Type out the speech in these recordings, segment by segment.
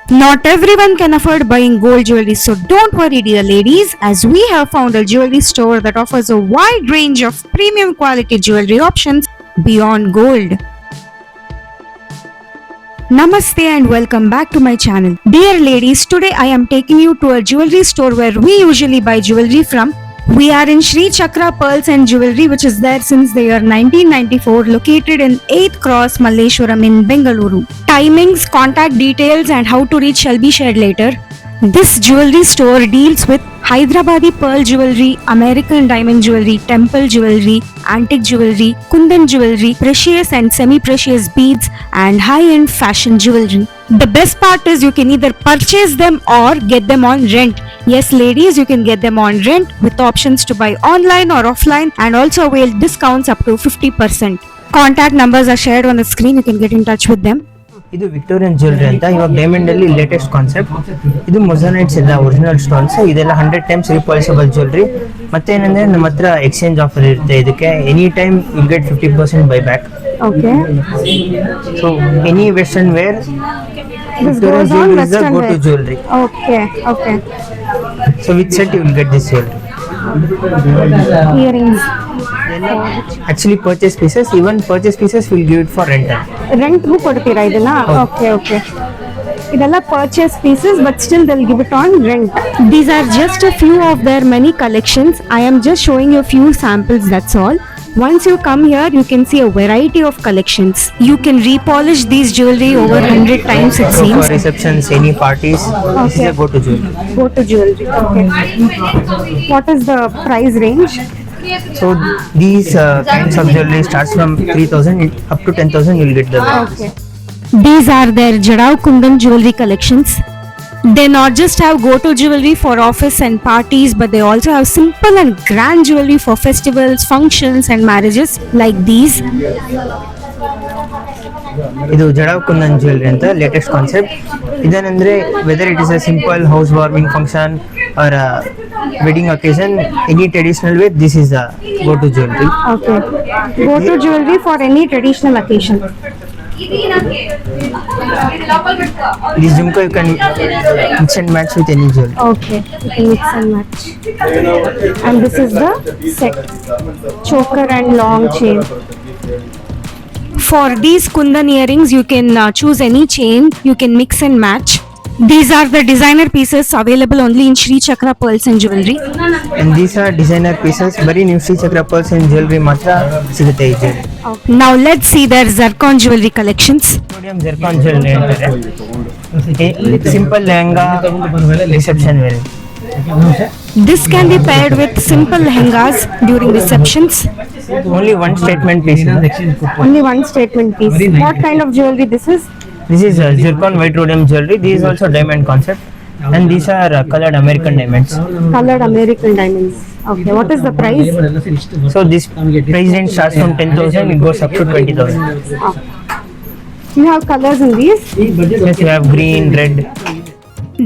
Not everyone can afford buying gold jewelry, so don't worry, dear ladies, as we have found a jewelry store that offers a wide range of premium quality jewelry options beyond gold. Namaste and welcome back to my channel. Dear ladies, today I am taking you to a jewelry store where we usually buy jewelry from. We are in Sri Chakra Pearls and Jewelry, which is there since the year 1994, located in 8th Cross, Malleshwaram in Bengaluru. Timings, contact details and how to reach shall be shared later. This jewelry store deals with Hyderabadi pearl jewelry, American diamond jewelry, temple jewelry, antique jewelry, kundan jewelry, precious and semi-precious beads and high-end fashion jewelry. The best part is you can either purchase them or get them on rent. Yes ladies, you can get them on rent with options to buy online or offline and also avail discounts up to 50%. Contact numbers are shared on the screen, you can get in touch with them. ಇದು Victorian jewellery ಅಂತ ಇವಾಗ diamond ಅಲ್ಲಿ latest concept. ಇದು ಮೊಸನೈಟ್ಸ್ ಎಲ್ಲ original stones, ಇದೆಲ್ಲ 100 times ರಿಪಾಲಿಷಬಲ್ jewellery. ಮತ್ತೆ ಏನಂದ್ರೆ ನಮ್ಮ ಹತ್ರ ಎಕ್ಸ್ಚೇಂಜ್ ಆಫರ್ ಇರುತ್ತೆ. ಇದಕ್ಕೆ any time will get 50% buy back. Okay. So any western wear Victorian jewellery is the go to jewellery. Okay. So with set you will get this jewellery. Earrings. Actually purchase pieces, even purchase pieces will give it for rental. ರೆಂಟ್ಗೂ ಕೊಡ್ತೀರಾ ಇದನ್ನ? Okay ಇದೆಲ್ಲ purchase pieces but still they'll give it on rent. These are just a few of their many collections. I am just showing you a few samples, that's all. Once you come here, you can see a variety of collections. You can repolish these jewelry over 100 times it So seems. for receptions, any parties, this is a go to jewelry. Go to jewelry. Okay. What is the price range? So these kinds of jewelry starts from 3,000 up to 10,000 you will get the Okay. These are their Jadao Kundan jewelry collections. They not just have go-to jewelry for office and parties, but they also have simple and grand jewelry for festivals, functions and marriages like these. ಇದು jadau kundan jewellery ಅಂತ latest concept. ಇದೇನಂದ್ರೆ whether it is a simple house warming function or wedding occasion, any traditional way, this is the go-to jewelry. Okay. Go-to jewelry for any traditional occasion. This jhumka you can mix and match with any jewelry. Okay. You can mix and match. And this is the set. Choker and long chain. For these kundan earrings, you can choose any chain. You can mix and match. These are the designer pieces available only in Sri Chakra Pearls and Jewelry. And these are designer pieces. Bari new Sri Chakra Pearls and Jewelry matra sigute ಈ jewelry. Now let's see their zircon jewelry collections. Sodium zircon jewelry ಅಂತಾರೆ. Simple lehenga reception wear. This can be paired with simple lehengas during receptions. Only one statement piece. Only one statement piece. What kind of jewelry this is? This is zircon white rhodium jewelry. This is also diamond concept. And these are colored American diamonds. Colored American diamonds. Okay, what is the price? So this price range starts from 10,000, it goes up to 20,000. You have colors in these? Yes, you have green, red.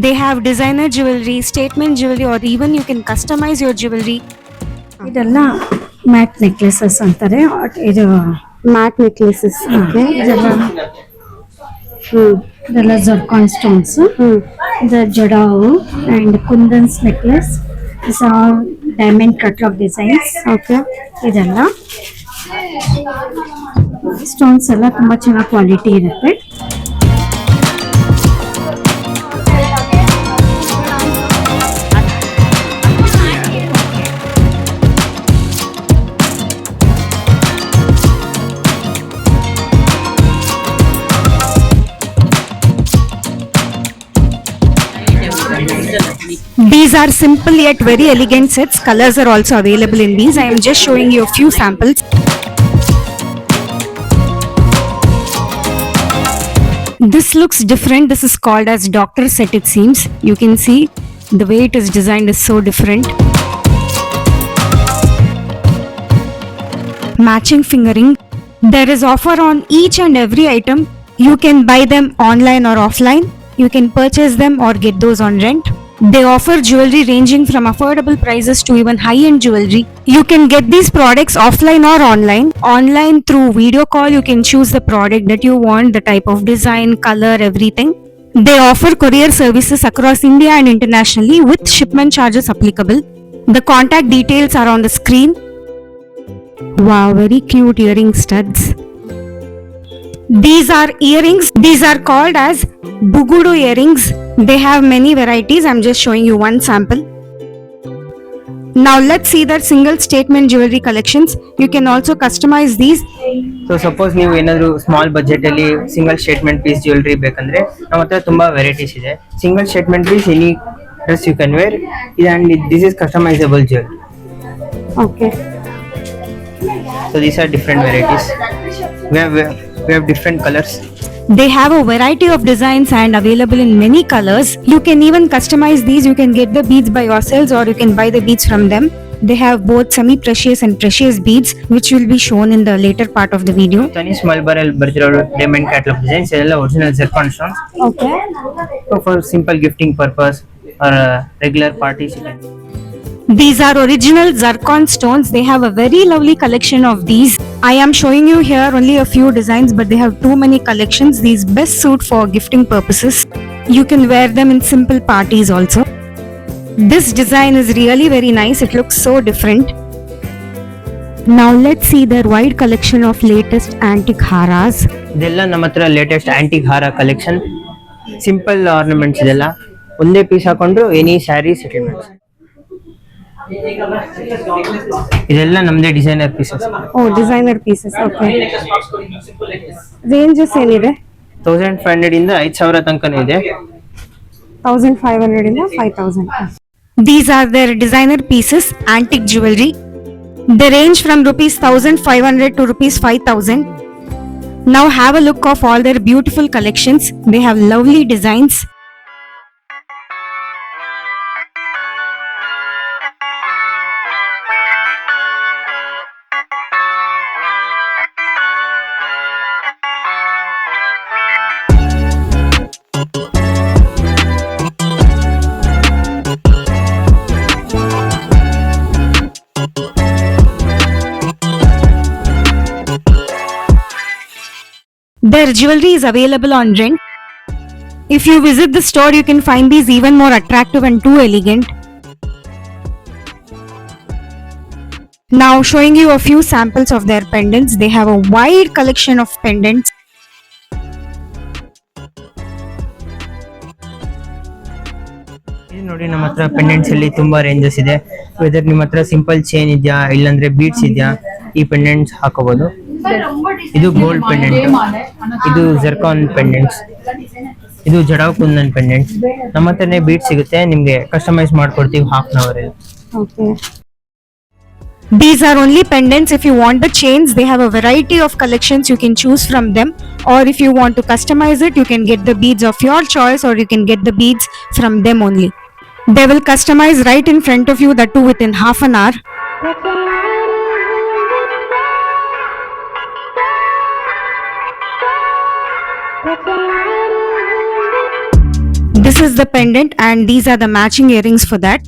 They have designer jewelry, statement jewelry, or even you can customize your jewelry. ಇದೆಲ್ಲ mat necklaces ಅಂತಾರೆ. ಇದು Matte necklaces. Okay. ಇದೆಲ್ಲ zircon stones. ಇದು jadau and kundans necklace. Is all diamond ಕಟ್ಲಾಕ್ designs. Okay. ಇದೆಲ್ಲ stones ಎಲ್ಲ ತುಂಬಾ ಚೆನ್ನಾಗಿ ಕ್ವಾಲಿಟಿ ಇರುತ್ತೆ. These are simple yet very elegant sets. Colors are also available in these. I am just showing you a few samples. This looks different. This is called as doctor set, it seems. You can see the way it is designed is so different. Matching fingering. There is offer on each and every item. You can buy them online or offline. You can purchase them or get those on rent. They offer jewelry ranging from affordable prices to even high-end jewelry. You can get these products offline or online. Online through video call, you can choose the product that you want, the type of design, color, everything. They offer courier services across India and internationally with shipment charges applicable. The contact details are on the screen. Wow, very cute earring studs. These are earrings. These are called as Bugudu earrings. They have many varieties. I'm just showing you one sample. Now let's see their single statement jewelry collections. You can also customize these. So suppose ನೀವು ಏನಾದ್ರು small budget ಅಲ್ಲಿ single statement piece jewellery ಬೇಕಂದ್ರೆ ನಮ್ಮ ಹತ್ರ ತುಂಬಾ varieties ಇದೆ. Single statement piece any dress you can wear and this is customizable jewellery. Okay. So these are different varieties. We have different colors. They have a variety of designs and available in many colors. You can even customize these. You can get the beads by yourselves or you can buy the beads from them. They have both semi-precious and precious beads which will be shown in the later part of the video. Chinese Malbar ಬರ್ತಿರೋ diamond catalog designs ಎಲ್ಲ original zircon stones. Okay. So for simple gifting purpose or regular parties you can. These are original zircon stones. They have a very lovely collection of these. I am showing you here only a few designs, but they have too many collections. These best suit for gifting purposes. You can wear them in simple parties also. This design is really very nice. It looks so different. Now let's see their wide collection of latest antique haras. ಇದೆಲ್ಲ ನಮ್ಮ ಹತ್ರ latest antique ಹಾರ collection. Simple ornaments ಇದೆಲ್ಲ ಒಂದೇ piece ಹಾಕೊಂಡು any sari settlements. ಇದೆಲ್ಲ ನಮ್ದೇ designer pieces. Oh, designer pieces. Okay. Ranges ಏನಿದೆ? 1500 ಇಂದ 5000 ತನಕನೂ ಇದೆ. 1500 ಇಂದ 5000. These are their designer pieces, antique jewelry. They range from rupees 1500 to rupees 5000. Now have a look of all their beautiful collections. They have lovely designs. Their jewelry is available on rent. If you visit the store, you can find these even more attractive and too elegant. Now showing you a few samples of their pendants. They have a wide collection of pendants. ಇದು ನೋಡಿ ನಮ್ಮ ಹತ್ರ pendants ಅಲ್ಲಿ ತುಂಬಾ ranges ಇದೆ. Weather ನಿಮ್ಮ ಹತ್ರ simple chain ಇದೆಯಾ ಇಲ್ಲಾಂದ್ರೆ ಬೀಡ್ಸ್ ಇದೆಯಾ ಈ ಪೆಂಡೆಂಟ್ಸ್ ಹಾಕೋಬಹುದು. ಇದು ಗೋಲ್ಡ್ ಪೆಂಡೆಂಟ್, ಇದು ಜರ್ಕಾನ್ ಪೆಂಡೆಂಟ್ಸ್, ಇದು ಜಡಾವ್ ಕುಂದನ್ ಪೆಂಡೆಂಟ್ಸ್. ನಮ್ಮ ಹತ್ರನೇ ಬೀಡ್ ಸಿಗುತ್ತೆ, ನಿಮ್ಗೆ ಕಸ್ಟಮೈಸ್ ಮಾಡ್ಕೊಡ್ತೀವಿ half-an-hour ಅಲ್ಲಿ. Okay. These are only pendants. If you want the chains, they have a variety of collections. You can choose from them, or if you want to customize it, you can get the beads of your choice or you can get the beads from them only. They will customize right in front of you, that too within half an hour. This is the pendant and these are the matching earrings for that.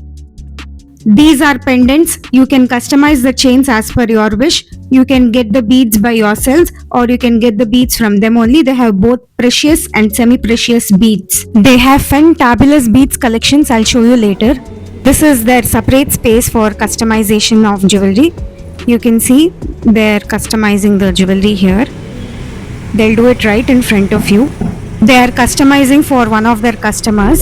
These are pendants. You can customize the chains as per your wish. You can get the beads by yourselves or you can get the beads from them only. They have both precious and semi-precious beads. They have fantabulous beads collections. I'll show you later. This is their separate space for customization of jewelry. You can see they're customizing the jewelry here. They'll do it right in front of you. They are customizing for one of their customers.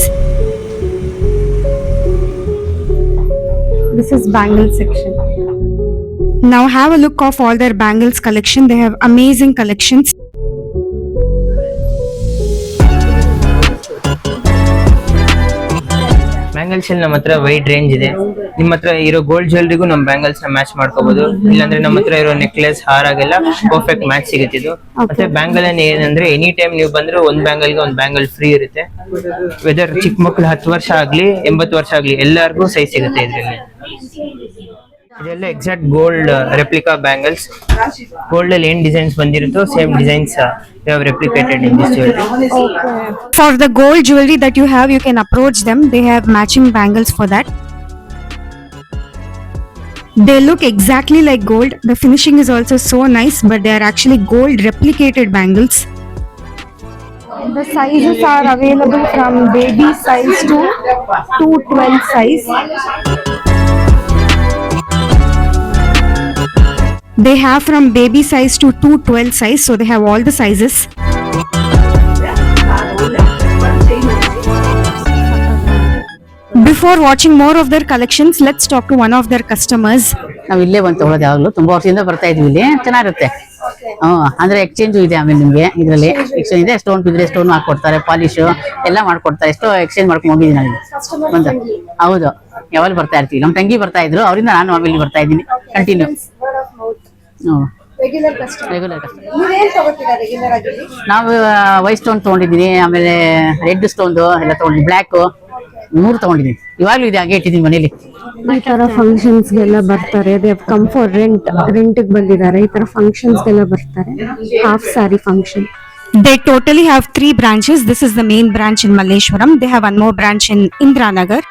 This is bangle section. Now have a look of all their bangles collection. They have amazing collections. Bangles ಅಲ್ಲಿ ನಮ್ಮ ಹತ್ರ wide range ಇದೆ. ನಿಮ್ಮ ಹತ್ರ ಇರೋ gold ಜ್ಯುವೆಲ್ರಿಗೂ ನಮ್ಮ bangles ನ match ಮಾಡ್ಕೋಬಹುದು. ಇಲ್ಲಾಂದ್ರೆ ನಮ್ಮ ಹತ್ರ ಇರೋ ನೆಕ್ಲೆಸ್ ಹಾರಾಗೆಲ್ಲ ಪರ್ಫೆಕ್ಟ್ ಮ್ಯಾಚ್ ಸಿಗುತ್ತೆ ಇದು. ಮತ್ತೆ ಬ್ಯಾಂಗಲ್ ಅನ್ನ ಏನಂದ್ರೆ ಎನಿ ಟೈಮ್ ನೀವು ಬಂದ್ರೆ ಒಂದ್ ಬ್ಯಾಂಗಲ್ಗೆ ಒಂದ್ ಬ್ಯಾಂಗಲ್ ಫ್ರೀ ಇರುತ್ತೆ. ವೆದರ್ ಚಿಕ್ಕ ಮಕ್ಳು 10 ವರ್ಷ ಆಗ್ಲಿ 80 ವರ್ಷ ಆಗ್ಲಿ ಎಲ್ಲರಿಗೂ ಸೈಜ್ ಸಿಗುತ್ತೆ ಇದ್ರಲ್ಲಿ. ಇದೆಲ್ಲ exact gold replica bangles. Gold ಅಲ್ಲಿ ಏನ್ ಡಿಸೈನ್ಸ್ ಬಂದಿರುತ್ತೋ same designs they have replicated in this jewelry. Okay. For the gold jewelry that you have, you can approach them. They have matching bangles for that. They look exactly like gold. The finishing is also so nice, but they are actually gold replicated bangles. The sizes are available from baby size to 212 size. They have from baby size to 212 size, so they have all the sizes. Before watching more of their collections, let's talk to one of their customers. ನಾವು ಇಲ್ಲೇ ಬಂದು ತಗೊಳ್ಳೋದು ಯಾವಾಗಲೂ ತುಂಬಾ ವರ್ಷದಿಂದ ಬರ್ತಾ ಇದೀವಿ ಇಲ್ಲಿ ಚೆನ್ನಾಗಿರುತ್ತೆ. ಅಂದ್ರೆ ಎಕ್ಸ್ಚೇಂಜ್ ಇದೆ ಆಮೇಲೆ ನಿಮ್ಗೆ ಇದರಲ್ಲಿ ಎಕ್ಸ್ಚೇಂಜ್ ಇದೆ, ಸ್ಟೋನ್ ಬಿದ್ರೆ ಸ್ಟೋನ್ ಹಾಕೊಡ್ತಾರೆ, ಪಾಲಿಶ್ ಎಲ್ಲ ಮಾಡ್ಕೊಡ್ತಾರೆ. ಎಷ್ಟೋ ಎಕ್ಸ್ಚೇಂಜ್ ಮಾಡ್ಕೊಂಡು ಹೋಗಿದ್ದೀನಿ ನಾನು ಬಂದು. ಹೌದು, ಯಾವಾಗ ಬರ್ತಾ ಇರ್ತೀವಿ. ನಮ್ಮ ತಂಗಿ ಬರ್ತಾ ಇದ್ರು, ಅವರಿಂದ ನಾನು ಆಮೇಲೆ ಬರ್ತಾ ಇದ್ದೀನಿ ಕಂಟಿನ್ಯೂ. Regular customer. ನಾವು ವೈಟ್ ಸ್ಟೋನ್ ತಗೊಂಡಿದ್ದೀನಿ, ಆಮೇಲೆ ರೆಡ್ ಸ್ಟೋನ್ ಎಲ್ಲ ತಗೊಂಡಿದ್ದೀನಿ, ಬ್ಲ್ಯಾಕ್ 3 ತಗೊಂಡಿದ್ದೀನಿ. ಇವಾಗ್ಲೂ ಇದೆ ಹಾಗೆ ಇಟ್ಟಿದ್ದೀನಿ ಮನೇಲಿ. ಈ ತರ ಫಂಕ್ಷನ್ಸ್ ಗೆಲ್ಲ ಬರ್ತಾರೆ. They have come for rent ಬಂದಿದ್ದಾರೆ. ಈ ತರ ಫಂಕ್ಷನ್ಸ್ ಗೆಲ್ಲ ಬರ್ತಾರೆ. Half sorry function. They totally have 3 branches. This is the main branch in Malleshwaram. They have one more branch in Indranagar,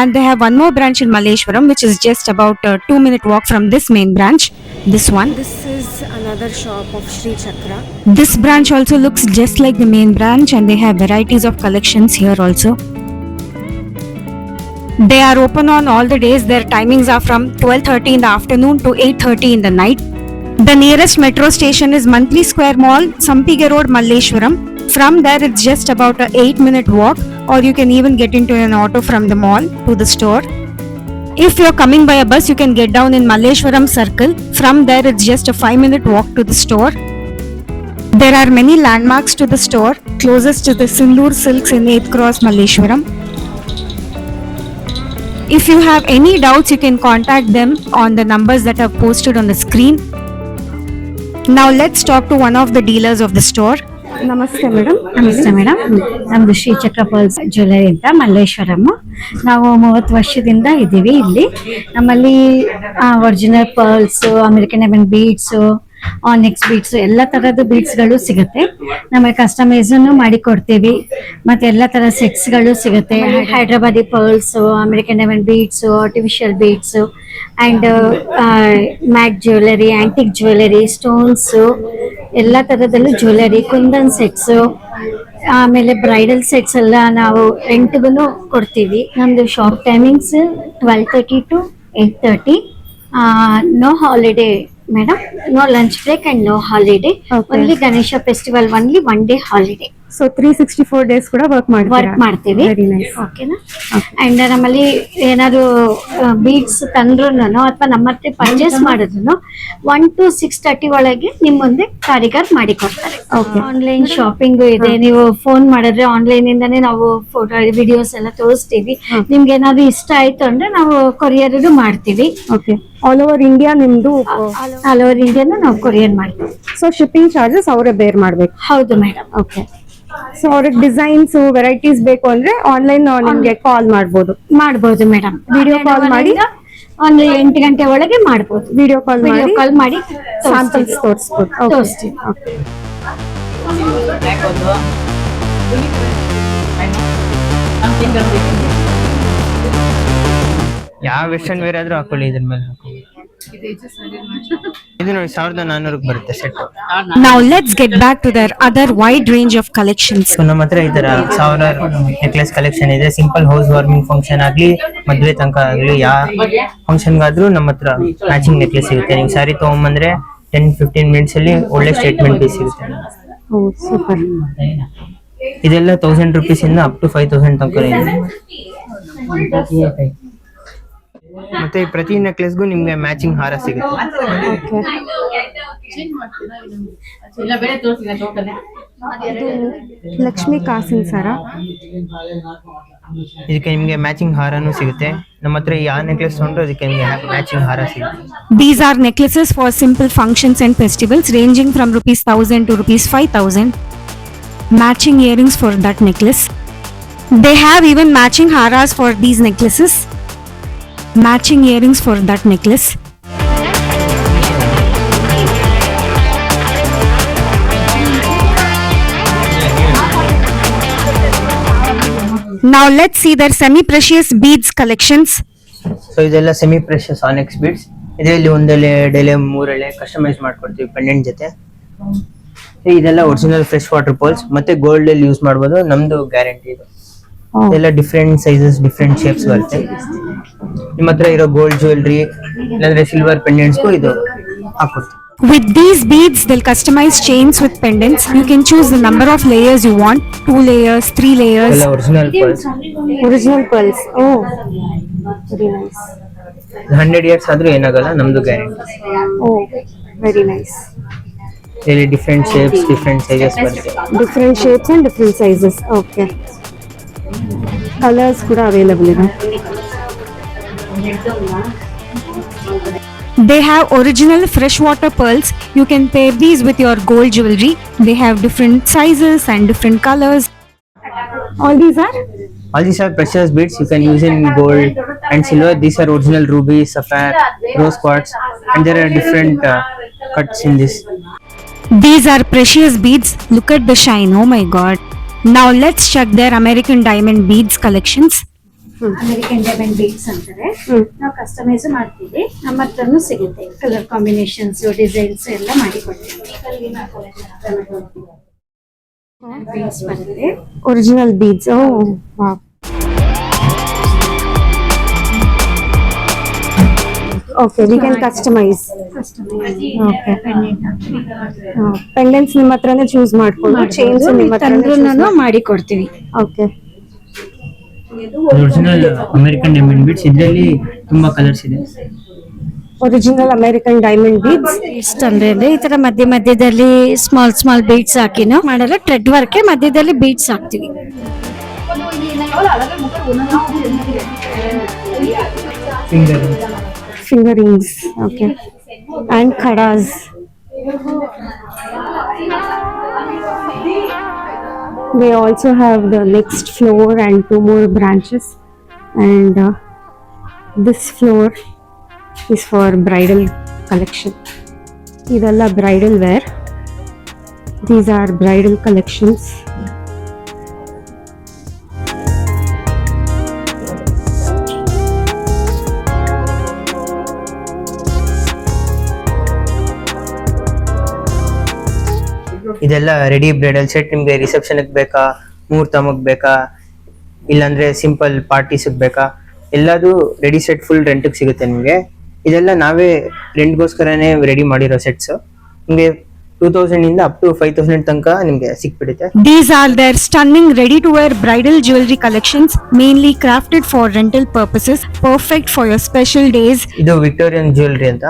and they have one more branch in Malleshwaram, which is just about a 2-minute walk from this main branch. This one. This is another shop of Sri Chakra. This branch also looks just like the main branch, and they have varieties of collections here also. They are open on all the days. Their timings are from 12:30 in the afternoon to 8:30 in the night. The nearest metro station is Monthly Square Mall, Sampige Road, Malleshwaram. From there, it's just about a 8-minute walk, or you can even get into an auto from the mall to the store. If you're coming by a bus, you can get down in Malleshwaram Circle. From there, it's just a 5-minute walk to the store. There are many landmarks to the store. Closest to the Sindoor Silks in 8th Cross, Malleshwaram. If you have any doubts, you can contact them on the numbers that are posted on the screen. Now let's talk to one of the dealers of the store. ನಮಸ್ತೆ madam. ನಮಸ್ತೆ madam, ನಮ್ದು ಶ್ರೀ ಚಕ್ರ pearls jewellery ಅಂತ ಮಲ್ಲೇಶ್ವರಂ. ನಾವು 30 ವರ್ಷದಿಂದ ಇದ್ದೀವಿ ಇಲ್ಲಿ. ನಮ್ಮಲ್ಲಿ original pearls, American diamond beads, ಆನಿಕ್ಸ್ beads, ಎಲ್ಲ ತರದ್ದು ಬೀಡ್ಸ್ಗಳು ಸಿಗುತ್ತೆ. ನಮಗೆ ಕಸ್ಟಮೈಸನ್ನು ಮಾಡಿ ಕೊಡ್ತೀವಿ. ಮತ್ತೆ ಎಲ್ಲ ತರ ಸೆಟ್ಸ್ಗಳು ಸಿಗುತ್ತೆ. Hyderabadi pearls, American diamond beads, artificial beads, and matte jewellery, antique jewellery, stones, ಎಲ್ಲ ತರದಲ್ಲೂ ಜ್ಯುವೆಲರಿ, ಕುಂದನ್ ಸೆಟ್ಸ್, ಆಮೇಲೆ ಬ್ರೈಡಲ್ ಸೆಟ್ಸ್ ಎಲ್ಲ ನಾವು ರೆಂಟ್ಗೂ ಕೊಡ್ತೀವಿ. ನಮ್ದು shop timings 12:30 to 8:30. No holiday madam, no lunch break and no holiday. Only Ganesha festival only 1 day holiday. So 364 days ಕೂಡ work ಮಾಡ್ತೀವಿ. Very nice. ಓಕೆನಾ? ಅಂಡ್ ನಮ್ಮಲ್ಲಿ ಏನಾದ್ರು ಬೀಡ್ಸ್ ತಂದ್ರುನು ಅಥವಾ ನಮ್ಮ ಹತ್ರ ಪರ್ಚೇಸ್ ಮಾಡಿದ್ರು 1 to 6:30 ಒಳಗೆ ನಿಮ್ಮ ಮುಂದೆ ಕಾರಿಗಾರ್ ಮಾಡಿ ಕೊಡ್ತಾರೆ. ಆನ್ಲೈನ್ ಶಾಪಿಂಗ್ ಇದೆ. ನೀವು ಫೋನ್ ಮಾಡಿದ್ರೆ ಆನ್ಲೈನ್ ಇಂದಾನೆ ನಾವು ಫೋಟೋ ವಿಡಿಯೋಸ್ ಎಲ್ಲ ತೋರಿಸ್ತೀವಿ. ನಿಮ್ಗೆ ಏನಾದ್ರು ಇಷ್ಟ ಆಯ್ತು ಅಂದ್ರೆ ನಾವು ಕೊರಿಯರ್ ಮಾಡ್ತೀವಿ. ಓಕೆ. ಆಲ್ ಓವರ್ ಇಂಡಿಯಾ ನಿಮ್ದು? ಆಲ್ ಓವರ್ ಇಂಡಿಯಾನ ನಾವು ಕೊರಿಯರ್ ಮಾಡ್ತೀವಿ. ಸೊ ಶಿಪ್ಪಿಂಗ್ ಚಾರ್ಜಸ್ ಅವರೇ ಬೇರ್ ಮಾಡ್ಬೇಕು? ಹೌದು ಮೇಡಮ್. ಓಕೆ. ಸೊ ಅವ್ರಿಗೆ ಡಿಸೈನ್ಸ್ ವೆರೈಟೀಸ್ ಬೇಕು ಅಂದ್ರೆ ಆನ್ಲೈನ್ ನಿಮ್ಗೆ ಕಾಲ್ ಮಾಡ್ಬೋದು ಮೇಡಮ್. ವಿಡಿಯೋ ಕಾಲ್ ಮಾಡಿ ಒಂದು 8 ಗಂಟೆ ಒಳಗೆ ಮಾಡ್ಬೋದು. ವಿಡಿಯೋ ಕಾಲ್ ಮಾಡಿ ಸ್ಯಾಂಪಲ್ಸ್ ತೋರಿಸ್ಬೋದು. ತೋರಿಸ್ತೀವಿ. ಯಾವ ವೆಸ್ಟರ್ನ್ ವೇರ್ ಆದ್ರೂ ಹಾಕೊಳ್ಳಿ, ಇದ್ರ ಮೇಲೆ ಹಾಕೊಳ್ಳಿ. ಇದು ನೋಡಿ 1400 ಬರುತ್ತೆ set. Now let's get back to their other wide range of collections. So ನಮ್ಮ ಹತ್ರ ಈ ತರ 1000 ನೆಕ್ಲೆಸ್ ಕಲೆಕ್ಷನ್ ಇದೆ. ಸಿಂಪಲ್ ಹೌಸ್ ವಾರ್ಮಿಂಗ್ ಫಂಕ್ಷನ್ ಆಗ್ಲಿ, ಮದ್ವೆ ತನಕ ಆಗ್ಲಿ, ಯಾವ ಫಂಕ್ಷನ್ಗಾದ್ರೂ ನಮ್ಮ ಹತ್ರ ಮ್ಯಾಚಿಂಗ್ ನೆಕ್ಲೆಸ್ ಸಿಗುತ್ತೆ. ನೀವು ಸ್ಯಾರಿ ತಗೊಂಬಂದ್ರೆ 10-15 ಮಿನಿಟ್ಸ್ ಅಲ್ಲಿ ಒಳ್ಳೆ ಸ್ಟೇಟ್ಮೆಂಟ್ ಪೀಸ್ ಸಿಗುತ್ತೆ. ಸೂಪರ್. ಇದೆಲ್ಲ 1000 rupees ಇಂದ ಅಪ್ ಟು 5000 ತನಕ ಇದೆ. ಮತ್ತೆ ಪ್ರತಿ ನೆಕ್ಲೆಸ್ಗೂ ನಿಮ್ಗೆ ಮ್ಯಾಚಿಂಗ್ ಹಾರ ಸಿಗುತ್ತೆ. ಲಕ್ಷ್ಮಿ ಕಾಸಿನ ಸರ. ಇದಕ್ಕೆ ನಿಮ್ಗೆ ಮ್ಯಾಚಿಂಗ್ ಹಾರನೂ ಸಿಗುತ್ತೆ. ನಮ್ಮ ಹತ್ರ ಯಾವ ನೆಕ್ಲೆಸ್ ತಗೊಂಡ್ರು ಅದಕ್ಕೆ ನಿಮ್ಗೆ ಮ್ಯಾಚಿಂಗ್ ಹಾರ ಸಿಗುತ್ತೆ. These are necklaces for simple functions and festivals ranging from ₹1000 to ₹5000. Matching earrings for that necklace. They have even matching haras for these necklaces. Matching earrings for that necklace. Now let's see their semi-precious beads collections. So ಇದೆಲ್ಲ semi precious ಆನಿಕ್ಸ್ beads. ಇದರಲ್ಲಿ 1 ಎಳೆ 2 ಎಳೆ 3 ಎಳೆ customise ಮಾಡ್ಕೊಡ್ತೀವಿ pendant ಜೊತೆ. ಇದೆಲ್ಲ original fresh water pearls ಮತ್ತೆ gold ಅಲ್ಲಿ ಯೂಸ್ ಮಾಡ್ಬೋದು, ನಮ್ದು ಗ್ಯಾರಂಟಿ ಇದು. Oh. ಎಲ್ಲ ಡಿಫ್ರೆಂಟ್ ಸೈಜಸ್ ಡಿಫ್ರೆಂಟ್ ಶೇಪ್ಸ್ ಬರುತ್ತೆ. ನಿಮ್ಮ ಹತ್ರ ಇರೋ ಗೋಲ್ಡ್ ಜ್ಯುವೆಲ್ರಿ ಇಲ್ಲಾಂದ್ರೆ ಸಿಲ್ವರ್ ಪೆಂಡೆಂಟ್ಸ್ಗೂ ಇದು ಹಾಕೊಡ್ತೀವಿ. With these beads, they'll customize chains with pendants. You can choose the number of layers you want, 2 layers, 3 layers. ಎಲ್ಲ original pearls. Original pearls. Oh, very nice. 100 years ಆದ್ರೂ ಏನಾಗಲ್ಲ, ನಮ್ದು ಗ್ಯಾರಂಟಿ. Oh, very nice. ಇಲ್ಲಿ different shapes different sizes ಬರುತ್ತೆ. Different shapes and different sizes. Okay. Colors ಕೂಡ available ಇದೆ. They have original freshwater pearls. You can pair these with your gold jewelry. They have different sizes and different colors. All these are? All these are precious beads. You can use in gold and silver. These are original rubies, sapphire, rose quartz, and there are different cuts in this. These are precious beads. Look at the shine. Oh my god. Now let's check their American diamond beads collections. American diamond beads ಅಂತಾರೆ. ನಾವು customise ಮಾಡ್ತೀವಿ, ನಮ್ಮ ಹತ್ರನೂ ಸಿಗುತ್ತೆ. Colour combinations, designs ಎಲ್ಲ ಮಾಡಿ ಕೊಡ್ತೀವಿ. Beads ಬರುತ್ತೆ. Original beads. Oh, wow. Okay, we can customize. Okay. Pendants ನಿಮ್ಮ ಹತ್ರನೇ ಚೂಸ್ ಮಾಡ್ಕೊಂಡು, ಚೈನ್ಸ್ ನಿಮ್ಮ ಹತ್ರನೇ ಮಾಡಿ ಕೊಡ್ತೀವಿ. Okay. Original American diamond beads. ಇದರಲ್ಲಿ ತುಂಬಾ ಕಲರ್ಸ್ ಇದೆ. Original American diamond beads. ಇಷ್ಟ ಅಂದ್ರೆ ಈ ತರ ಮಧ್ಯದಲ್ಲಿ ಸ್ಮಾಲ್ ಬೀಡ್ಸ್ ಹಾಕಿನೂ ಮಾಡಲ್ಲ, ಥ್ರೆಡ್ ವರ್ಕ್ ಮಧ್ಯದಲ್ಲಿ ಬೀಡ್ಸ್ ಹಾಕ್ತಿವಿ. Finger rings. Okay. And khadas. They also have the next floor and 2 more branches, and this floor is for bridal collection. Idella bridal wear. These are bridal collections. ಇದೆಲ್ಲ ready bridal set. ನಿಮ್ಗೆ reception ಬೇಕಾ, ಮುಹೂರ್ತಮಕ್ ಬೇಕಾ, ಇಲ್ಲಾಂದ್ರೆ simple parties ಬೇಕಾ, ಎಲ್ಲದು ready set full ರೆಂಟ್ಗೆ ಸಿಗುತ್ತೆ ನಿಮ್ಗೆ. ಇದೆಲ್ಲ ನಾವೇ ರೆಂಟ್ಗೋಸ್ಕರನೇ ರೆಡಿ ಮಾಡಿರೋ ಸೆಟ್ಸ್. ನಿಮ್ಗೆ 2000 ಇಂದ ಅಪ್ ಟು 5000 ತನಕ ನಿಮ್ಗೆ ಸಿಕ್ಬಿಡುತ್ತೆ. These are their stunning ready-to-wear bridal jewelry collections, mainly crafted for rental purposes, perfect for your special days. ಇದು ವಿಕ್ಟೋರಿಯನ್ ಜ್ಯುವೆಲ್ರಿ ಅಂತ.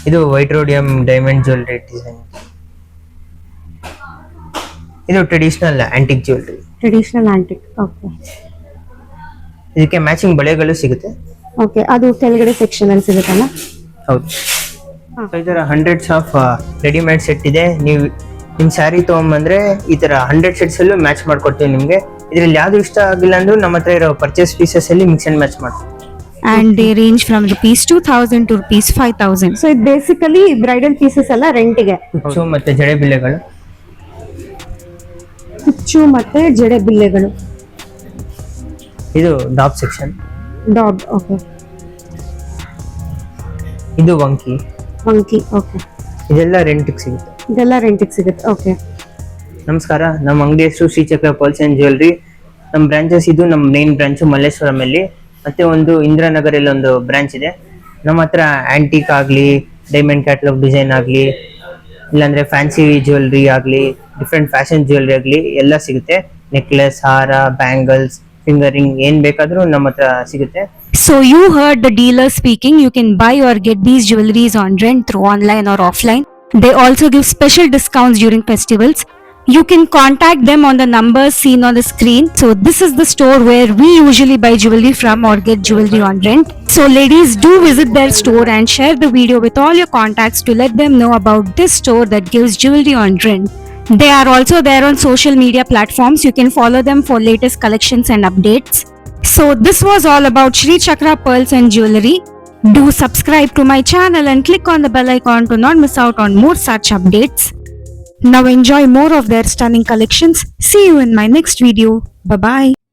ಇದು white rhodium diamond jewellery design. ಇದು traditional antique jewellery. Traditional antique. Okay. ಇದಕ್ಕೆ matching ಬಳೆಗಳು ಸಿಗುತ್ತೆ. Okay. ಅದು ಕೆಳಗಡೆ section ಅಲ್ಲಿ ಸಿಗುತ್ತಲ್ಲ? ಹೌದು. ಈ ತರ ಹಂಡ್ರೆಡ್ಸ್ ಆಫ್ ರೆಡಿಮೇಡ್ ಸೆಟ್ ಇದೆ. ನೀವು ನಿಮ್ ಸ್ಯಾರಿ ತಗೊಂಬಂದ್ರೆ ಈ ತರ 100 ಸೆಟ್ಸ್ ಅಲ್ಲೂ ಮ್ಯಾಚ್ ಮಾಡ್ಕೊಡ್ತೀವಿ ನಿಮ್ಗೆ. ಇದ್ರಲ್ಲಿ ಯಾವ್ದು ಇಷ್ಟ ಆಗಿಲ್ಲ ಅಂದ್ರೂ ನಮ್ಮ ಹತ್ರ ಇರೋ ಪರ್ಚೇಸ್ ಪೀಸಸ್ ಅಲ್ಲಿ ಮಿಕ್ಸ್ ಅಂಡ್ ಮ್ಯಾಚ್ ಮಾಡ್ತೀವಿ. And they range from rupees 2000 to rupees 5000. So ಇದು ಬೇಸಿಕಲಿ ಬ್ರೈಡಲ್ ಪೀಸಸ್ ಎಲ್ಲ ರೆಂಟಿಗೆ. ಹುಚ್ಚು ಮತ್ತೆ ಜಡೆ ಬಿಲ್ಲೆಗಳು. ಹುಚ್ಚು ಮತ್ತೆ ಜಡೆ ಬಿಲ್ಲೆಗಳು. ಇದು ಡಾಬ್ ಸೆಕ್ಷನ್. ಡಾಗ್. ಓಕೆ. ಇದು ವಂಕಿ. ಮಂಕಿ. ಓಕೆ. ಇದೆಲ್ಲ ರೆಂಟಿಗೆ ಸಿಗುತ್ತೆ. ಇದೆಲ್ಲ ರೆಂಟಿಗೆ ಸಿಗುತ್ತೆ. ಓಕೆ. ನಮಸ್ಕಾರ, ನಮ್ಮ ಅಂಗಡಿ ಹೆಸರು ಶ್ರೀಚಕ್ರ ಪರ್ಲ್ಸ್ ಅಂಡ್ ಜ್ಯುವೆಲ್ರಿ. ನಮ್ಮ ಬ್ರಾಂಚಸ್ ಇದು ನಮ್ಮ ಮೇನ್ ಬ್ರಾಂಚ್ ಮಲ್ಲೇಶ್ವರಂ ಅಲ್ಲಿ, ಮತ್ತೆ ಒಂದು ಇಂದಿರಾನಗರಲ್ಲಿ ಒಂದು ಬ್ರಾಂಚ್ ಇದೆ. ನಮ್ಮ ಹತ್ರ ಆಂಟಿಕ್ ಆಗ್ಲಿ, ಡೈಮಂಡ್ ಕ್ಯಾಟಲಾಗ್ ಡಿಸೈನ್ ಆಗ್ಲಿ, ಇಲ್ಲಾಂದ್ರೆ ಫ್ಯಾನ್ಸಿ ಜ್ಯುವೆಲ್ರಿ ಆಗ್ಲಿ, ಡಿಫ್ರೆಂಟ್ ಫ್ಯಾಷನ್ ಜ್ಯುವೆಲ್ರಿ ಆಗ್ಲಿ ಎಲ್ಲ ಸಿಗುತ್ತೆ. ನೆಕ್ಲೆಸ್, ಹಾರ, ಬ್ಯಾಂಗಲ್ಸ್, ಫಿಂಗರಿಂಗ್ ಏನ್ ಬೇಕಾದ್ರೂ ನಮ್ಮ ಹತ್ರ ಸಿಗುತ್ತೆ. So you heard the dealer speaking. You can buy or get these jewelries on rent through online or offline. They also give special discounts during festivals. You can contact them on the numbers seen on the screen. So this is the store where we usually buy jewelry from or get jewelry on rent. So ladies, do visit their store and share the video with all your contacts to let them know about this store that gives jewelry on rent. They are also there on social media platforms. You can follow them for latest collections and updates. So this was all about Shri Chakra Pearls and Jewelry. Do subscribe to my channel and click on the bell icon to not miss out on more such updates. Now enjoy more of their stunning collections. See you in my next video. Bye bye.